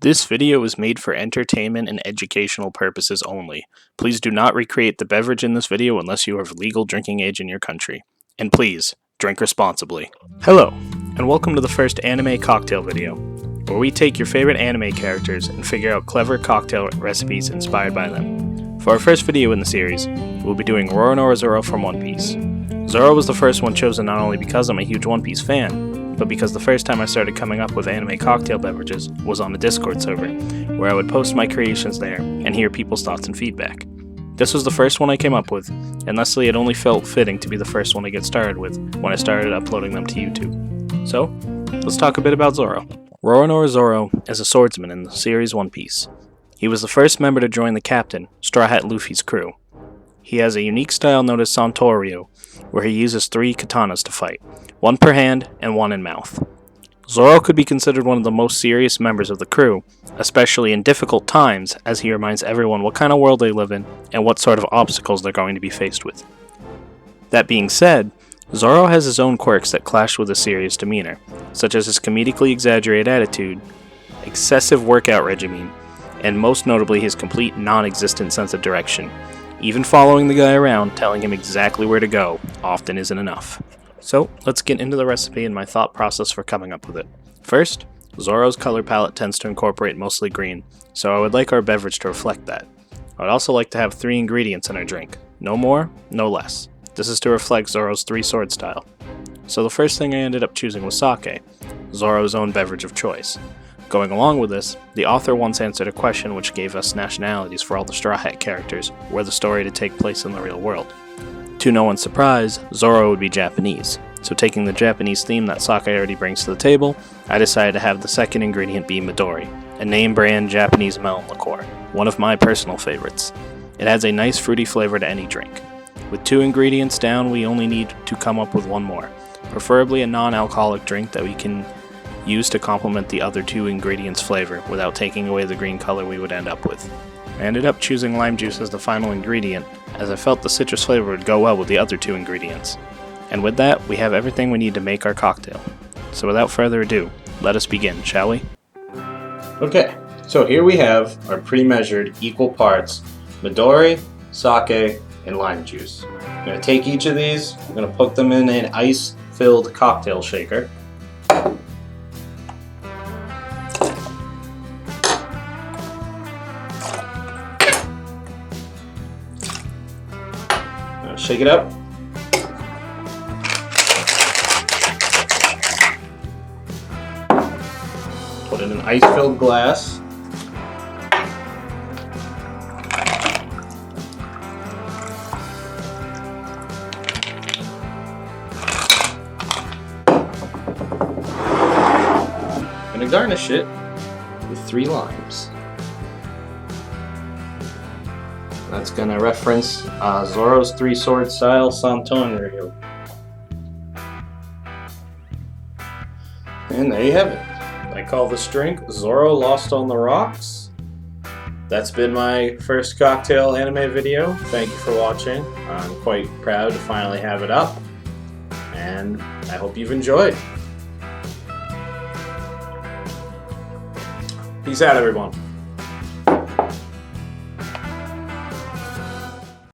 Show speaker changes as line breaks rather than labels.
This video is made for entertainment and educational purposes only. Please do not recreate the beverage in this video unless you are of legal drinking age in your country. And please, drink responsibly. Hello, and welcome to the first anime cocktail video, where we take your favorite anime characters and figure out clever cocktail recipes inspired by them. For our first video in the series, we'll be doing Roronoa Zoro from One Piece. Zoro was the first one chosen not only because I'm a huge One Piece fan, but because the first time I started coming up with anime cocktail beverages was on a Discord server, where I would post my creations there and hear people's thoughts and feedback. This was the first one I came up with, and thusly it only felt fitting to be the first one to get started with when I started uploading them to YouTube. So, let's talk a bit about Zoro. Roronoa Zoro is a swordsman in the series One Piece. He was the first member to join the captain, Straw Hat Luffy's crew. He has a unique style known as Santoryu, where he uses 3 katanas to fight, one per hand and one in mouth. Zoro could be considered one of the most serious members of the crew, especially in difficult times, as he reminds everyone what kind of world they live in and what sort of obstacles they're going to be faced with. That being said, Zoro has his own quirks that clash with his serious demeanor, such as his comedically exaggerated attitude, excessive workout regimen, and most notably his complete non-existent sense of direction. Even following the guy around, telling him exactly where to go, often isn't enough. So, let's get into the recipe and my thought process for coming up with it. First, Zoro's color palette tends to incorporate mostly green, so I would like our beverage to reflect that. I would also like to have 3 ingredients in our drink. No more, no less. This is to reflect Zoro's 3-sword style. So the first thing I ended up choosing was sake, Zoro's own beverage of choice. Going along with this, the author once answered a question which gave us nationalities for all the Straw Hat characters, were the story to take place in the real world. To no one's surprise, Zoro would be Japanese, so taking the Japanese theme that sake already brings to the table, I decided to have the second ingredient be Midori, a name-brand Japanese melon liqueur, one of my personal favorites. It adds a nice fruity flavor to any drink. With 2 ingredients down, we only need to come up with 1 more, preferably a non-alcoholic drink that we can use to complement the other 2 ingredients' flavor without taking away the green color we would end up with. I ended up choosing lime juice as the final ingredient, as I felt the citrus flavor would go well with the other 2 ingredients. And with that, we have everything we need to make our cocktail. So without further ado, let us begin, shall we?
Okay, so here we have our pre-measured equal parts Midori, sake, and lime juice. I'm going to take each of these, I'm going to put them in an ice-filled cocktail shaker. Shake it up. Put in an ice-filled glass. I'm gonna garnish it with 3 limes. That's going to reference Zoro's 3-sword style Santoryu. And there you have it. I call this drink Zoro Lost on the Rocks. That's been my first cocktail anime video. Thank you for watching. I'm quite proud to finally have it up. And I hope you've enjoyed. Peace out, everyone.